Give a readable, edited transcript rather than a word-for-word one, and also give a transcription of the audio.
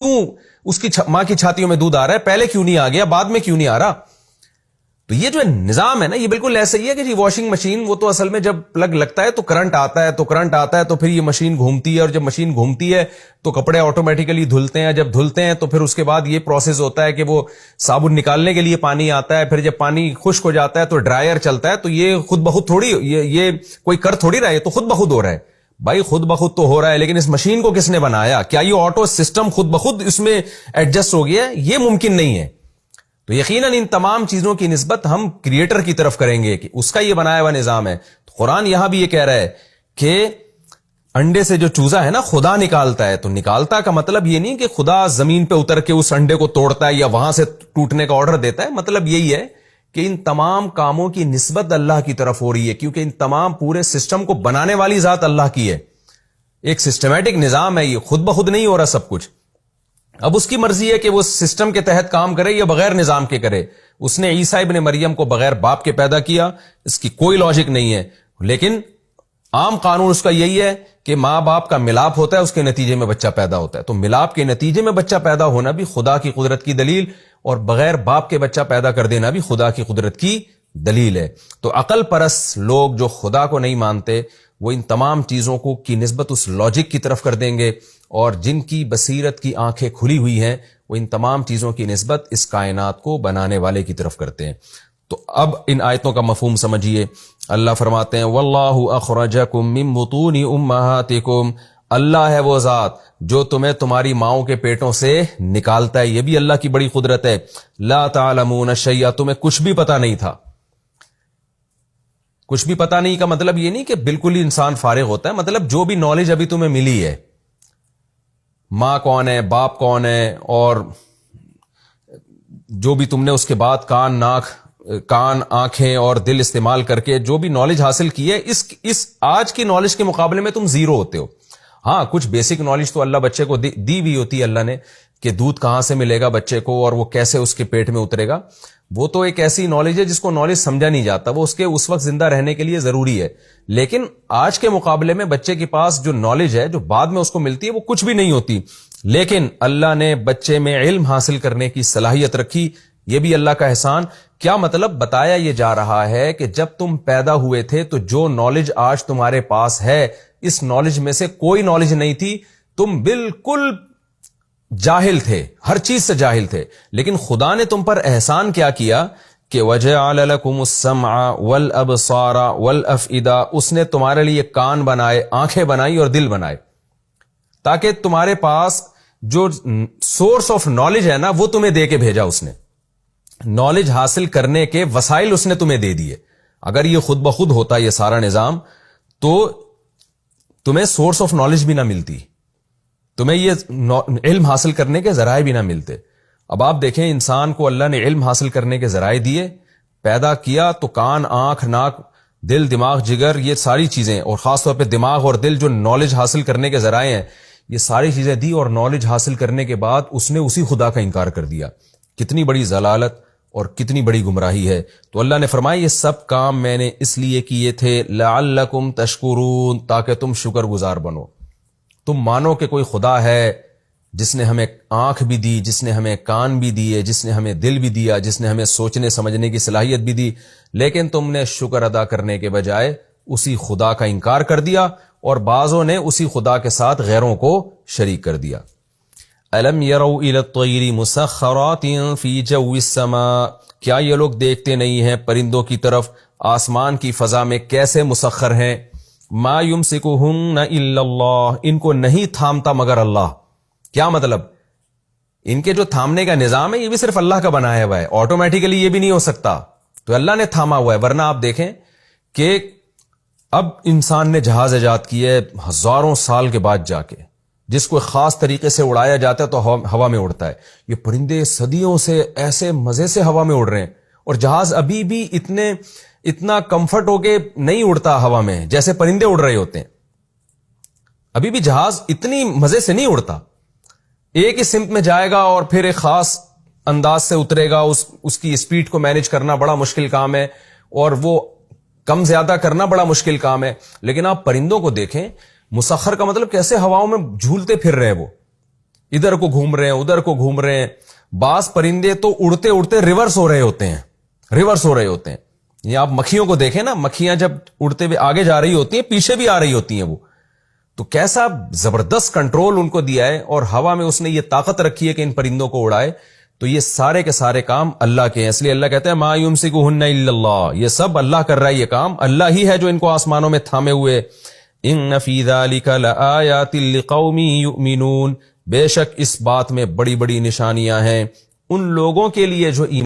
کیوں اس کی ماں کی چھاتیوں میں دودھ آ رہا ہے، پہلے کیوں نہیں آ گیا، بعد میں کیوں نہیں آ رہا؟ تو یہ جو نظام ہے نا، یہ بالکل ایسا ہی ہے کہ جی واشنگ مشین، وہ تو اصل میں جب پلگ لگتا ہے تو کرنٹ آتا ہے تو پھر یہ مشین گھومتی ہے، اور جب مشین گھومتی ہے تو کپڑے آٹومیٹیکلی دھلتے ہیں، جب دھلتے ہیں تو پھر اس کے بعد یہ پروسیس ہوتا ہے کہ وہ صابن نکالنے کے لیے پانی آتا ہے، پھر جب پانی خشک ہو جاتا ہے تو ڈرائر چلتا ہے، تو یہ خود بخود تھوڑی، یہ کوئی کر تھوڑی رہا ہے، یہ تو خود بخود ہو رہا ہے بھائی، خود بخود تو ہو رہا ہے، لیکن اس مشین کو کس نے بنایا؟ کیا یہ آٹو سسٹم خود بخود اس میں ایڈجسٹ ہو گیا ہے؟ یہ ممکن نہیں ہے۔ تو یقیناً ان تمام چیزوں کی نسبت ہم کریٹر کی طرف کریں گے کہ اس کا یہ بنایا ہوا نظام ہے۔ تو قرآن یہاں بھی یہ کہہ رہا ہے کہ انڈے سے جو چوزا ہے نا خدا نکالتا ہے، تو نکالتا کا مطلب یہ نہیں کہ خدا زمین پہ اتر کے اس انڈے کو توڑتا ہے یا وہاں سے ٹوٹنے کا آرڈر دیتا ہے، مطلب یہی ہے کہ ان تمام کاموں کی نسبت اللہ کی طرف ہو رہی ہے، کیونکہ ان تمام پورے سسٹم کو بنانے والی ذات اللہ کی ہے۔ ایک سسٹمیٹک نظام ہے، یہ خود بخود نہیں ہو رہا سب کچھ۔ اب اس کی مرضی ہے کہ وہ سسٹم کے تحت کام کرے یا بغیر نظام کے کرے۔ اس نے عیسیٰ ابن مریم کو بغیر باپ کے پیدا کیا، اس کی کوئی لاجک نہیں ہے، لیکن عام قانون اس کا یہی ہے کہ ماں باپ کا ملاپ ہوتا ہے، اس کے نتیجے میں بچہ پیدا ہوتا ہے۔ تو ملاپ کے نتیجے میں بچہ پیدا ہونا بھی خدا کی قدرت کی دلیل، اور بغیر باپ کے بچہ پیدا کر دینا بھی خدا کی قدرت کی دلیل ہے۔ تو عقل پرست لوگ جو خدا کو نہیں مانتے، وہ ان تمام چیزوں کو کی نسبت اس لاجک کی طرف کر دیں گے، اور جن کی بصیرت کی آنکھیں کھلی ہوئی ہیں وہ ان تمام چیزوں کی نسبت اس کائنات کو بنانے والے کی طرف کرتے ہیں۔ تو اب ان آیتوں کا مفہوم سمجھیے۔ اللہ فرماتے ہیں واللہ اخرجکم من بطون امہاتکم، اللہ ہے وہ ذات جو تمہیں تمہاری ماؤں کے پیٹوں سے نکالتا ہے، یہ بھی اللہ کی بڑی قدرت ہے۔ لا تعلمون شیئا، تمہیں کچھ بھی پتا نہیں تھا۔ کچھ بھی پتا نہیں کا مطلب یہ نہیں کہ بالکل ہی انسان فارغ ہوتا ہے، مطلب جو بھی نالج ابھی تمہیں ملی ہے، ماں کون ہے، باپ کون ہے، اور جو بھی تم نے اس کے بعد کان آنکھیں اور دل استعمال کر کے جو بھی نالج حاصل کی ہے، اس آج کی نالج کے مقابلے میں تم زیرو ہوتے ہو۔ ہاں کچھ بیسک نالج تو اللہ بچے کو دی بھی ہوتی ہے اللہ نے، کہ دودھ کہاں سے ملے گا بچے کو اور وہ کیسے اس کے پیٹ میں اترے گا، وہ تو ایک ایسی نالج ہے جس کو نالج سمجھا نہیں جاتا، وہ اس وقت زندہ رہنے کے لیے ضروری ہے۔ لیکن آج کے مقابلے میں بچے کے پاس جو نالج ہے جو بعد میں اس کو ملتی ہے وہ کچھ بھی نہیں ہوتی، لیکن اللہ نے بچے میں علم حاصل کرنے کی صلاحیت رکھی، یہ بھی اللہ کا احسان۔ کیا مطلب؟ بتایا یہ جا رہا ہے کہ جب تم پیدا ہوئے تھے تو جو نالج آج تمہارے پاس ہے، اس نالج میں سے کوئی نالج نہیں تھی، تم بالکل جاہل تھے، ہر چیز سے جاہل تھے، لیکن خدا نے تم پر احسان کیا کیا کہ وَجَعَلَ لَكُمُ السَّمْعَ وَالْأَبْصَارَ وَالْأَفْئِدَةَ، اس نے تمہارے لیے کان بنائے، آنکھیں بنائی اور دل بنائے، تاکہ تمہارے پاس جو سورس آف نالج ہے نا وہ تمہیں دے کے بھیجا۔ اس نے نالج حاصل کرنے کے وسائل اس نے تمہیں دے دیے۔ اگر یہ خود بخود ہوتا یہ سارا نظام تو تمہیں سورس آف نالج بھی نہ ملتی، تمہیں یہ علم حاصل کرنے کے ذرائع بھی نہ ملتے۔ اب آپ دیکھیں انسان کو اللہ نے علم حاصل کرنے کے ذرائع دیے، پیدا کیا تو کان، آنکھ، ناک، دل، دماغ، جگر، یہ ساری چیزیں، اور خاص طور پہ دماغ اور دل جو نالج حاصل کرنے کے ذرائع ہیں، یہ ساری چیزیں دی، اور نالج حاصل کرنے کے بعد اس نے اسی خدا کا انکار کر دیا۔ کتنی بڑی ضلالت اور کتنی بڑی گمراہی ہے۔ تو اللہ نے فرمایا یہ سب کام میں نے اس لیے کیے تھے لعلکم تشکرون، تاکہ تم شکر گزار بنو، تم مانو کہ کوئی خدا ہے جس نے ہمیں آنکھ بھی دی، جس نے ہمیں کان بھی دیے، جس نے ہمیں دل بھی دیا، جس نے ہمیں سوچنے سمجھنے کی صلاحیت بھی دی، لیکن تم نے شکر ادا کرنے کے بجائے اسی خدا کا انکار کر دیا، اور بعضوں نے اسی خدا کے ساتھ غیروں کو شریک کر دیا۔ الم یروا الی الطیر مسخرات فی جو السماء، کیا یہ لوگ دیکھتے نہیں ہیں پرندوں کی طرف آسمان کی فضا میں کیسے مسخر ہیں؟ ما یمسکہن الا اللہ، ان کو نہیں تھامتا مگر اللہ۔ کیا مطلب؟ ان کے جو تھامنے کا نظام ہے یہ بھی صرف اللہ کا بنایا ہوا ہے، آٹومیٹیکلی یہ بھی نہیں ہو سکتا، تو اللہ نے تھاما ہوا ہے۔ ورنہ آپ دیکھیں کہ اب انسان نے جہاز ایجاد کیا ہے ہزاروں سال کے بعد جا کے، جس کو خاص طریقے سے اڑایا جاتا ہے تو ہوا میں اڑتا ہے۔ یہ پرندے صدیوں سے ایسے مزے سے ہوا میں اڑ رہے ہیں، اور جہاز ابھی بھی اتنا کمفرٹ ہو کے نہیں اڑتا ہوا میں جیسے پرندے اڑ رہے ہوتے ہیں۔ ابھی بھی جہاز اتنی مزے سے نہیں اڑتا، ایک ہی سمت میں جائے گا اور پھر ایک خاص انداز سے اترے گا، اس کی اسپیڈ کو مینج کرنا بڑا مشکل کام ہے، اور وہ کم زیادہ کرنا بڑا مشکل کام ہے۔ لیکن آپ پرندوں کو دیکھیں، مسخر کا مطلب کیسے ہواؤں میں جھولتے پھر رہے ہیں وہ، ادھر کو گھوم رہے ہیں ادھر کو گھوم رہے ہیں. بعض پرندے تو اڑتے اڑتے ریورس ہو رہے ہوتے ہیں. یہ آپ مکھیوں کو دیکھیں نا, مکھیاں جب اڑتے ہوئے آگے جا رہی ہوتی ہیں پیچھے بھی آ رہی ہوتی ہیں وہ. تو کیسا زبردست کنٹرول ان کو دیا ہے, اور ہوا میں اس نے یہ طاقت رکھی ہے کہ ان پرندوں کو اڑائے. تو یہ سارے کے سارے کام اللہ کے ہیں, اس لیے اللہ کہتے ہیں ما یمسکہن الا اللہ, یہ سب اللہ کر رہا ہے, یہ کام اللہ ہی ہے جو ان کو آسمانوں میں تھامے ہوئے. ان فی ذلک لآیات لقوم یؤمنون, بے شک اس بات میں بڑی بڑی نشانیاں ہیں ان لوگوں کے لیے جو